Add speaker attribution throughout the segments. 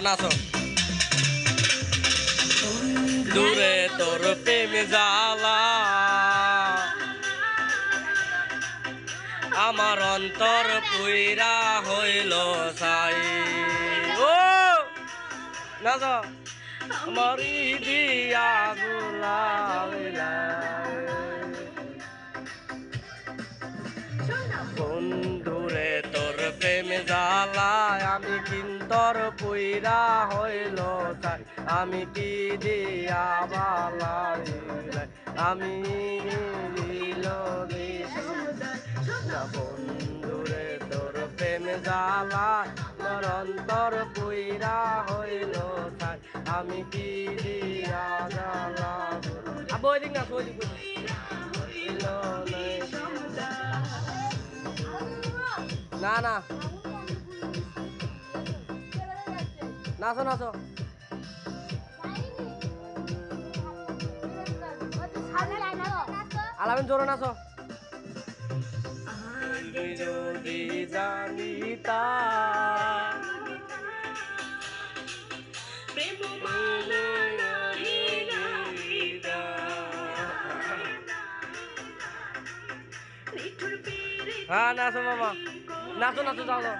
Speaker 1: নাচো দূরে তোর প্রেম জ্বালা আমার অন্তর পুইরা হইল ছাই ও নাচো মরি দিয়া গুলাইলা বন্ধুরে তোর প্রেম জ্বালায় আমি কিন্তর পুইরা হইল তাই আমি কি দিয়া বালাই আমি বন্ধুরে তোর প্রেম জ্বালায় মোর অন্তর পুইরা হইল তাই আমি কি দিয়া জ্বালা বই দিক না বই দিক না না নাচো নাচো আলামিন জোরে নাচো যদি জানিতা হ্যাঁ নাচো মামা নাচো নাচো যাও যাও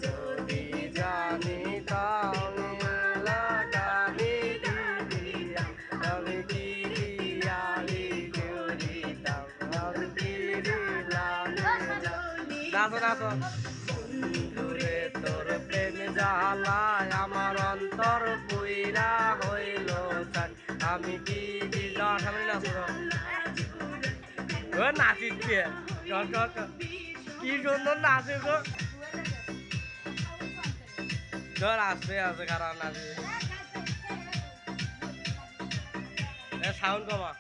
Speaker 1: যদি জানিতাম লাগানি দিয়া আমি কি দিয়ালি দিতাম আমি কি দিলাম নাচো নাচো দূরে তোর প্রেম জ্বালায় আমার অন্তর পুইরা হইল তাই আমি কি দিলাম সামনে নাচো নাচিচ্ছে কি সুন্দর নাচে গো ধর আসবে আছে কারণ নাচে সাউন্ড কমা